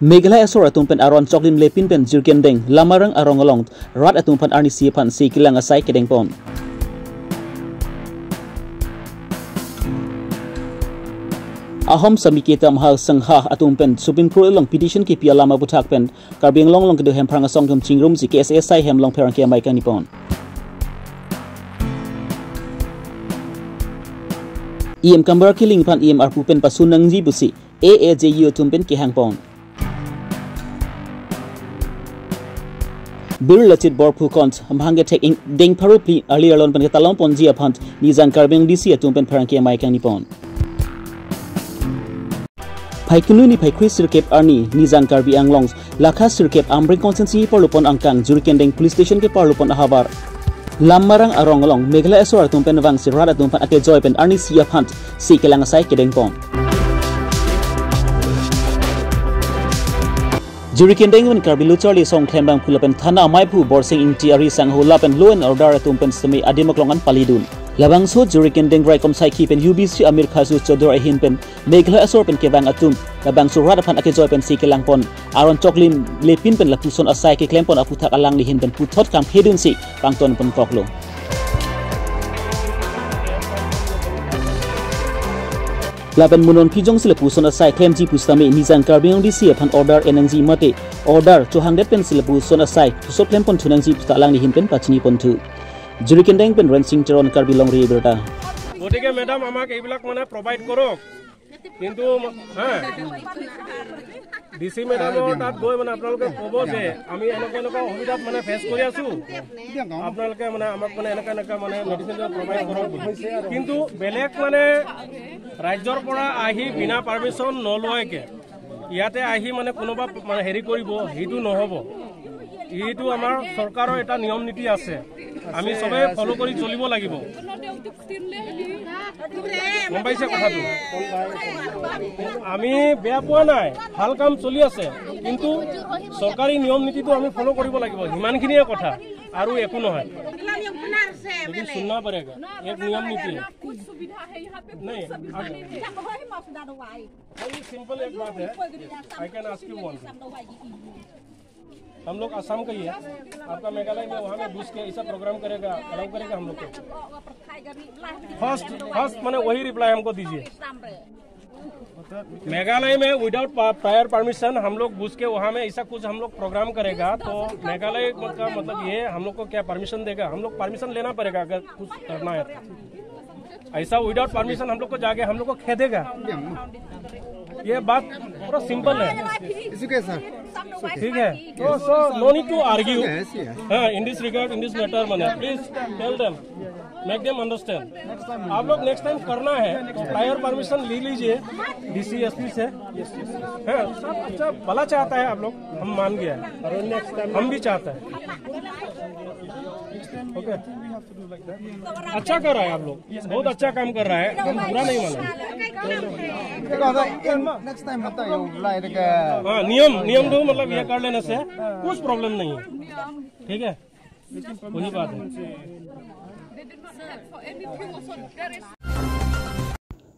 Meghalaya Asor atumpen aron choklim lepin pen jirkendeng lamarang arongalong rat atumpan arnisi pan si kilang asai kedeng pon. Ahom samikita mahal sangha atumpen Supreme Court long petition ki pia lama butak pen karbing long long kedu hemprang asong tum chingrum si KSSI hem long perang ki amai kang nipon. Iem kambar kiling pan iem arpupen pasunang jibusi AAJU tumpen ki hangpon. Bir lachit borpu kont hamhanga tek deng parupi earlier lon pen ketalong ponji apant nizang karbing DC atumpen perang ki amai kang nipon. Paikunu ni paikri sirkep arni nizang karbi anglongs lakha sirkep amring konsensi parlupon angkang jurikendeng police station ke parlupon ahabar lamarang aronglong Meghalaya Asor tumpen wang sirada tumpen ake joy pen arni siap hunt si kelangasai kedeng pon jurikendeng wen karbi luchali song klembang pulapen thana maipu borsing inti ari sanghula pen law and order tumpen semi adimoklongan palidun labang so jurikendeng rai komsai ki pen UBC Amir Khasu Chodor ahin pen Meghalaya Asor pen kebang atum labang so rada pan ake joy pen si kelang pon aron choklim lepin pen lapuson asai ke klempon aputak alang lihin pen puthot kam hedun si pangton pen koklo laban munon pijong silapuson asai klem ji pustame nizang karbing DC pan order enangji mate order 200 pen silapuson asai so klempon thunangji putak alang lihin pen pachini pon thu jurikendeng pen rensing teron karbi long ri berta গতিকে madam আমাক এইবিলাক মানে provide করক কিন্তু হ্যাঁ DC ম্যাডামৰ তাত গৈ মানে আপোনালোকে ক'ব যে আমি এনেকুৱা অসুবিধাত মানে ফেস কৰি আছো আপোনালোকে মানে আমাক মানে এনেকুৱা মানে মেডিচিন প্ৰভাইড কৰক কিন্তু বেলেগ মানে ৰাজ্যৰ পৰা আহি বিনা পাৰমিশন নলয়কে ইয়াতে আহি মানে কোনোবা মানে হেৰি কৰিব হিটো নহব এইটো আমাৰ চৰকাৰৰ এটা নিয়ম নীতি আছে আমি সবে ফলো কৰি চলিব লাগিব গম পাইছে কথাটো আমি বেয়া পোৱা নাই ভাল কাম চলি আছে কিন্তু চৰকাৰী নিয়ম নীতিটো আমি ফলো কৰিব লাগিব ইমানখিনিয়ে কথা আৰু একো নহয় लेकिन सुनना पड़ेगा एक नियम नीति है नहीं सिंपल एक बात है I can ask you one हम लोग असम का ही है आपका मेघालय में वहाँ में घुस के ऐसा प्रोग्राम करेगा अलाउ करेगा हम लोग को फर्स्ट मैंने वही रिप्लाई हमको दीजिए मेघालय में विदाउट प्रायर परमिशन हम लोग घुस के वहाँ में ऐसा कुछ हम लोग प्रोग्राम करेगा तो मेघालय का मतलब ये हम लोग को क्या परमिशन देगा हम लोग परमिशन लेना पड़ेगा अगर कुछ करना है ऐसा विदाउट परमिशन हम लोग को जाके हम लोग को खेदेगा ये बात पूरा सिंपल है ठीक है so no need to argue in this regard in this matter मैंने please tell them make them understand आप लोग नेक्स्ट टाइम करना है प्रायर परमिशन ले लीजिए डीसी एसपी से हाँ सब अच्छा भला चाहता है आप लोग हम मान गया हम भी चाहते हैं ओके अच्छा कर रहा है आप लोग बहुत अच्छा काम कर रहा है हम बुरा नहीं माना हाँ नियम दो मतलब ये कर लेने से कुछ प्रॉब्लम नहीं है ठीक है वही बात है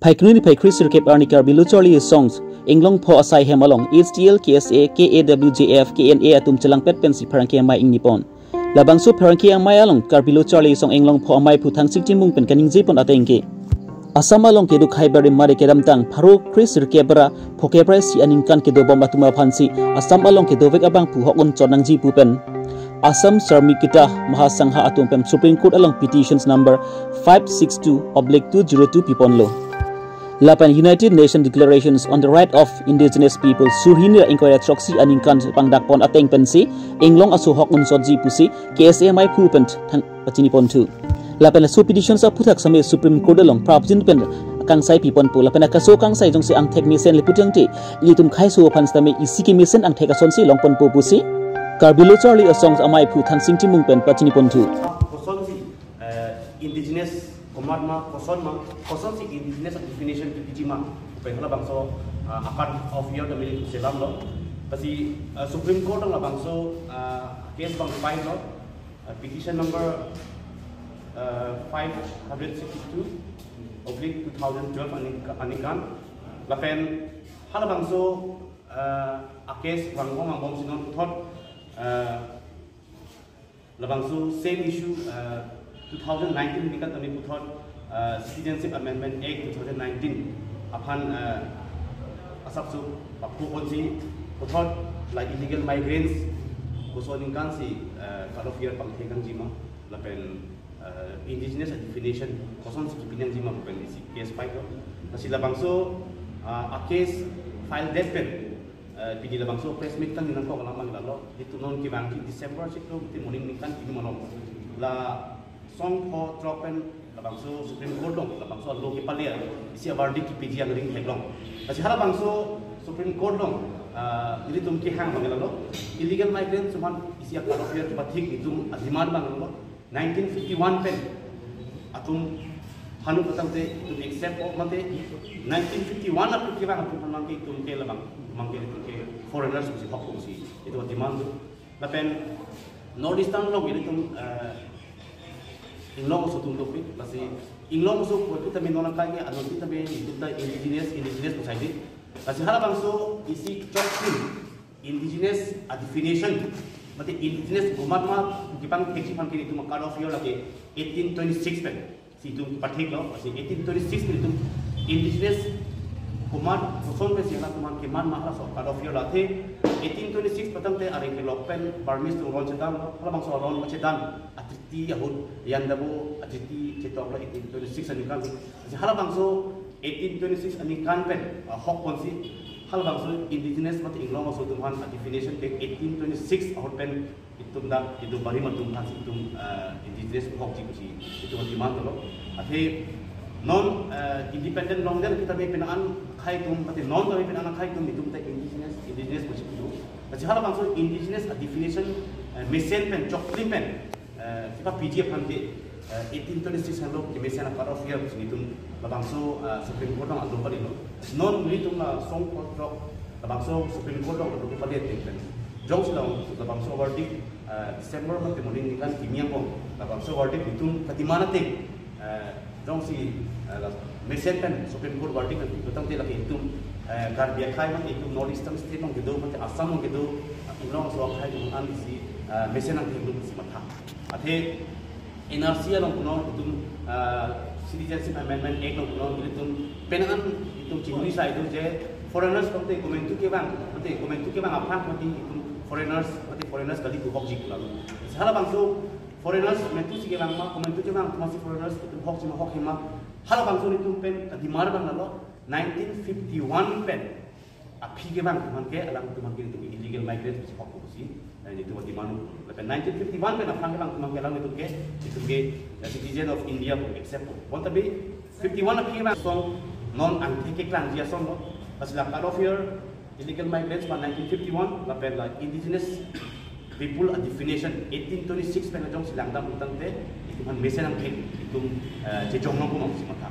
Paikuni paikri sirkep arni karbi lucholi songs inglong pho asai hemalong HTL KSA KAWJF KNA atum chelang pet pensi pharangki amai ing nipon labang su pharangki amai along karbi lucholi song inglong pho amai phuthang sikti mung pen kaning jipon atengke asam along kedu khaibari mari kedam tang pharo kri sirkebra phokebra si aningkan kedo bomba tuma phansi asam along kedo vek abang phu hokon chonang ji pupen Assam Sarmikita Mahasangha Atumpem Supreme Court along petitions number 562/202 Piponlo. Lapan United Nations Declarations on the Right of Indigenous People Surhina Inquiry Troxy Aningkan Pangdakpon Ateng Pensi Inglong Asuhok Unsodji Pusi KSMI Pupent Tang Patinipon 2. Lapan su petitions aputak same Supreme Court along Prabjin Pen Kangsai Pipon Pu lapan kaso Kangsai jong si ang technician liputang ti ilitum khai so panstame isiki mission ang thekason si longpon pu pusi Karbilo Charlie a songs amai pu than singti mungpen pachini pontu. Koson si indigenous komarma koson si indigenous definition to pijima penghala bangso akan of year the milik selam lo pasi Supreme Court ang bangso case bang file lo petition number 562/2012 anikan lapen hala bangso akes wangong ambom sinon puthot labangsu same issue 2019 nikat ani puthot Citizenship Amendment Act 2019 upon asapsu papu konsi puthot like illegal migrants kusoning kansi cut off year pangthekan jima lapen indigenous definition koson si kipinang jima pen si case file nasi labangso a case file deathpen pidi labangso press meet kan ninang ko kalaman lalo itu non kibangki December siklo ti morning nikan ini monom la song ho dropen labangso Supreme Court dong labangso lo ki palia isi awardi ki piji ang ring heglong nasi hala bangso Supreme Court dong jadi tum ki hang bangalo illegal migrants cuman isi cut off year pathik itu demand bangalo 1951 pen atum hanu patang te to accept of mate 1951 atu kira atu mangke tum ke labang mangke ke foreigners si hok si itu demand la pen northeastern lo gini tum inglong so tum topi basi inglong so ko kita minona kage anu kita be kita indigenous society basi hala bangso isi choksin indigenous definition mate indigenous gumat ma kipang kexipan kini tu cut off year lagi 1826 pen si tu pathik lo si 1826 pen tu indigenous gumat koson pe sila tuman keman ma so cut off year late 1826 patang te are ke lokpen permis tu ron sedam hala bang so ron macedan atriti yahud yang dabo atriti cetok lo 1826 ani kan si hala bang so 1826 ani kan pen hok konsi hal bangso indigenous mati inglong so tuman definition ke 1826 out pen itum da itu bari matum has itum indigenous hok ji itu demand lo ate non independent long der kita be penaan khai tum mati non dari penaan khai tum itum ta indigenous ko situ ati hal bangso indigenous definition mesen pen choklim pen kita pdf hante 1826 halo ke mesen cut off year itum labangso Supreme Court ang adong palino non nitong na song drop labangso Supreme Court ang adong palit pen jong sila labangso verdict December mo temuling nikan kimiyang ko labangso verdict itum katimana te jong si mesen pen Supreme Court verdict utang te laki itum garbia khai man itum northeastern state ng gedo mate Assam ng gedo inong so khai ng an si mesen ang tinglu si matha ate NRC along kuno itum Citizenship Amendment Act ng kuno itum penangan itum chingui sa itu je foreigners pante komentu ke bang apang mati itum foreigners kali ku hok jik lalu salah bangso foreigners metu sige bang ma komentu ke bang masih foreigners itum hok jima hok hima hala bangso itum pen dimar bang lalo 1951 pen api ke bang man ke alang tuman ke itum illegal migrants si hok si itu di mana? Lepas 1951 kan apang kelang tuman kelang itu ke citizen of India for example. Want to be 51 api kelang song non anti ke kelang dia song lo. Pas la cut off year illegal migrants pada 1951 lepas la indigenous people a definition 1826 pen jong silang dam utang te itu man mesen ang ke itu jejong nong kumang si mata.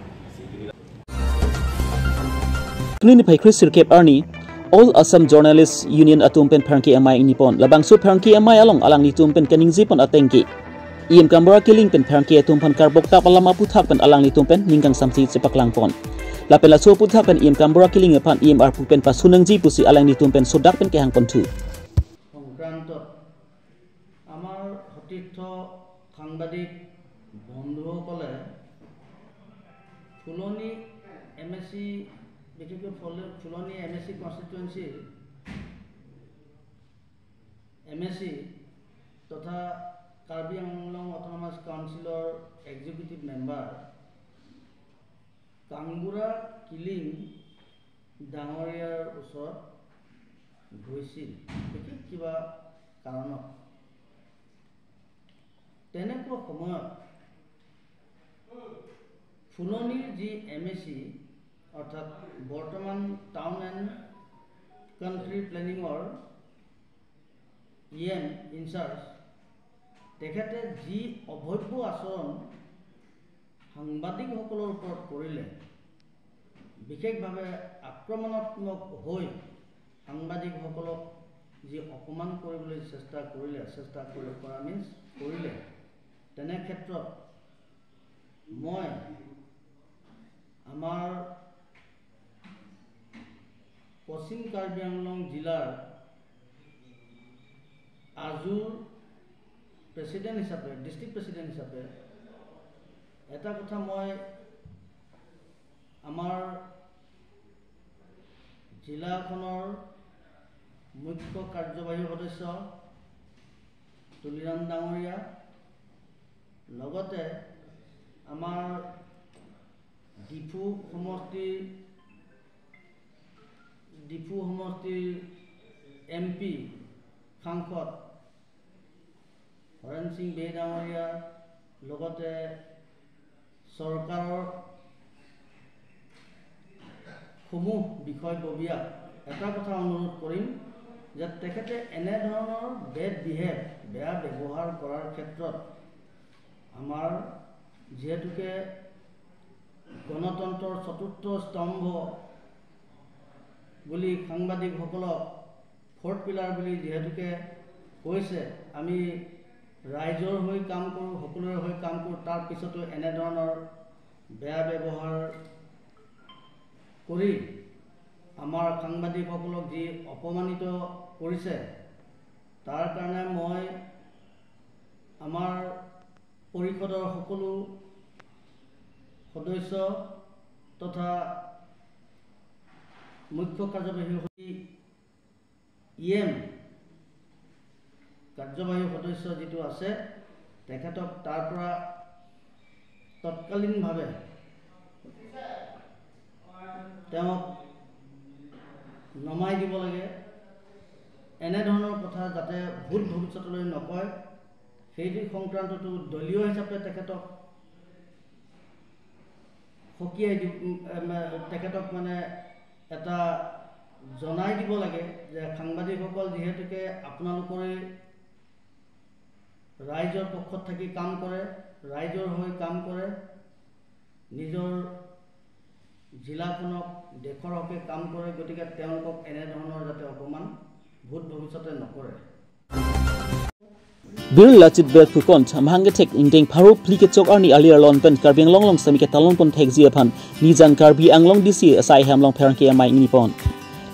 Kini pai Chris Kep Arni All Assam Journalists Union atumpen pharangki amai nipon labangsu pharangki amai along alang nitumpen kaningji pon atengki iem kambora killing pen pharangki atumpan karbok tap alama puthak pen alang nitumpen ningkang samsi cepaklang pon lapela so puthak pen iem kambora killing epan iem arpu pen pasunangji pusi alang nitumpen sodak pen kehang pon tu সংক্ৰান্ত আমাৰ সতীৰ্থ সাংবাদিক বন্ধুসকলে ফুলনি MSc বিশেষকৈ ফুলনি MSc constituency MSc তথা Karbi Anglong autonomous কাউন্সিলৰ executive member কাংগুৰা killing ডাঙৰীয়াৰ ওচৰত গৈছিল বিশেষ কিবা কাৰণত তেনেকুৱা সময়ত ফুলনিৰ যি MSc অৰ্থাৎ বৰ্তমান টাউন এণ্ড কাণ্ট্ৰি প্লেনিঙৰ EM ইনচাৰ্জ তেখেতে যি অভব্য আচৰণ সাংবাদিকসকলৰ ওপৰত কৰিলে বিশেষভাৱে আক্ৰমণাত্মক হৈ সাংবাদিকসকলক যি অপমান কৰিবলৈ চেষ্টা কৰিলে তেনে ক্ষেত্ৰত মই আমাৰ 25 পশ্চিম কাৰ্বি আংলং জিলাৰ আজুৰ প্ৰেচিডেণ্ট হিচাপে ডিষ্ট্ৰিক্ট প্ৰেচিডেণ্ট হিচাপে এটা কথা মই আমাৰ জিলাখনৰ মুখ্য কাৰ্যবাহী সদস্য তুলিৰাম ডাঙৰীয়া লগতে আমাৰ ডিফু সমষ্টিৰ MP সাংসদ হৰেণ সিং বে ডাঙৰীয়া লগতে চৰকাৰৰ সমূহ বিষয়ববীয়াক এটা কথা অনুৰোধ কৰিম যে তেখেতে এনেধৰণৰ বেয়া ব্যৱহাৰ কৰাৰ ক্ষেত্ৰত আমাৰ যিহেতুকে গণতন্ত্ৰৰ চতুৰ্থ স্তম্ভ বুলি সাংবাদিকসকলক ফ'ৰ্থ পিলাৰ বুলি যিহেতুকে কৈছে, আমি ৰাইজৰ হৈ কাম কৰোঁ, সকলোৰে হৈ কাম কৰোঁ, তাৰ পিছতো এনেধৰণৰ বেয়া ব্যৱহাৰ কৰি আমাৰ সাংবাদিকসকলক যি অপমানিত কৰিছে, তাৰ কাৰণে মই আমাৰ পৰিষদৰ সকলো সদস্য তথা মুখ্য কাৰ্যবাহী EM কাৰ্যবাহী সদস্য যিটো আছে তেখেতক তাৰ পৰা তৎকালীনভাৱে তেওঁক নমাই দিব লাগে। এনেধৰণৰ কথা যাতে ভুল ভৱিষ্যতলৈ নকয় সেই সংক্ৰান্তটো দলীয় হিচাপে তেখেতক সকীয়াই তেখেতক মানে এটা জনাই দিব লাগে যে সাংবাদিকসকল যিহেতুকে আপোনালোকৰে ৰাইজৰ পক্ষত থাকি কাম কৰে, ৰাইজৰ হৈ কাম কৰে, নিজৰ জিলাখনক দেশৰ হকে কাম কৰে, গতিকে তেওঁলোকক এনেধৰণৰ যাতে অপমান ভূত ভৱিষ্যতে নকৰে। Bir lachit bel phukon chamhangge tek ingdeng pharo plike chok arni aliar lon pen Karbi Anglong long samike talon pon thek jiaphan nijang Karbi Anglong DC asai hamlong pherangke amai nipon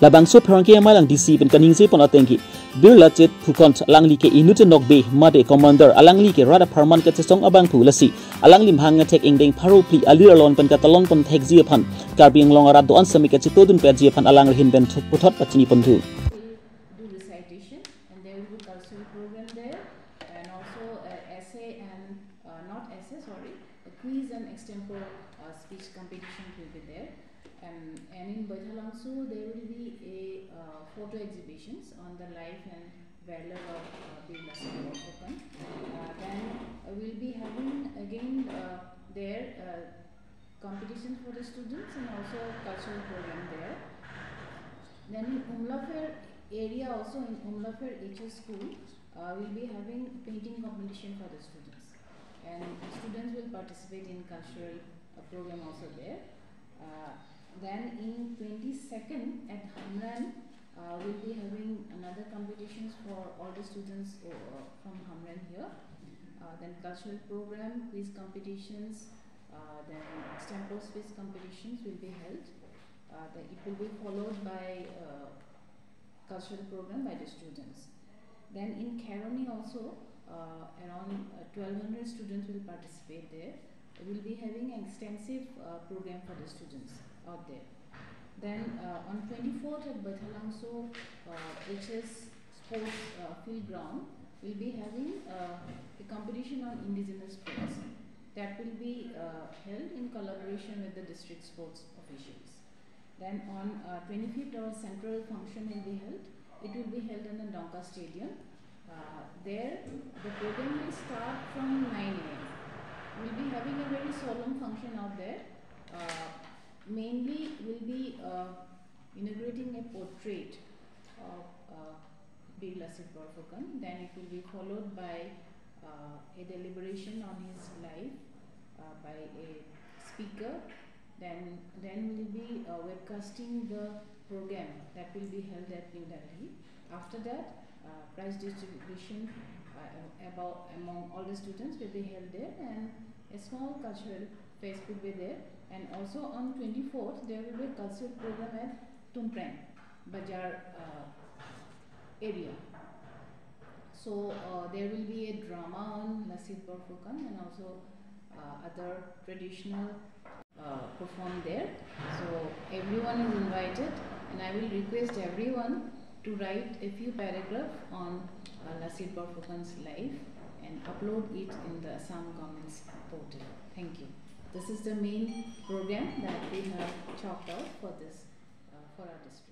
labangso pherangke amai lang DC pen kaningje pon atengki bir lachit phukon langli ke inute nokbe made commander alangli ke rada pharman ke chesong abang phulasi alangli mhangge tek ingdeng pharo pli aliar lon pen ka talon pon thek jiaphan Karbi Anglong ara doan samike chitodun pe jiaphan alang hin ben puthot pachini pondu quiz and extempore speech competition will be there, and in Baithalangsu there will be a photo exhibitions on the life and valor of Bir Lassit Borphukan. Then we'll be having again there competition for the students and also cultural program there. Then in Umlafer area also, in Umlafer HS school we'll be having painting competition for the students, and students will participate in cultural program also there. Then in 22nd at Hamran we'll be having another competitions for all the students from Hamran here. Then cultural program, quiz competitions, then extempore speech competitions will be held. It will be followed by cultural program by the students. Then in Khairani also around 1200 students will participate there. We will be having an extensive program for the students out there. Then on 24th at Baithalangso HS Sports Field Ground, we will be having a competition on indigenous sports that will be held in collaboration with the district sports officials. Then on 25th our central function will be held. It will be held in the Donka Stadium. There the program will start from 9 AM. We will be having a very solemn function out there. Mainly we'll be inaugurating a portrait of Bir Lassit Borphukan. Then it will be followed by a deliberation on his life by a speaker. Then we'll be webcasting the program that will be held at New Delhi. After that, prize distribution among all the students will be held there, and a small cultural fest will be there. And also on 24th there will be a cultural program at Tumprang. Bajar area. So there will be a drama on Naseeb Barfukan and also other traditional performed there. So everyone is invited, and I will request everyone to write a few paragraphs on Naseeb Barfukan's life and upload it in the Assam government's portal. Thank you. This is the main program that we have chalked out for this for our district.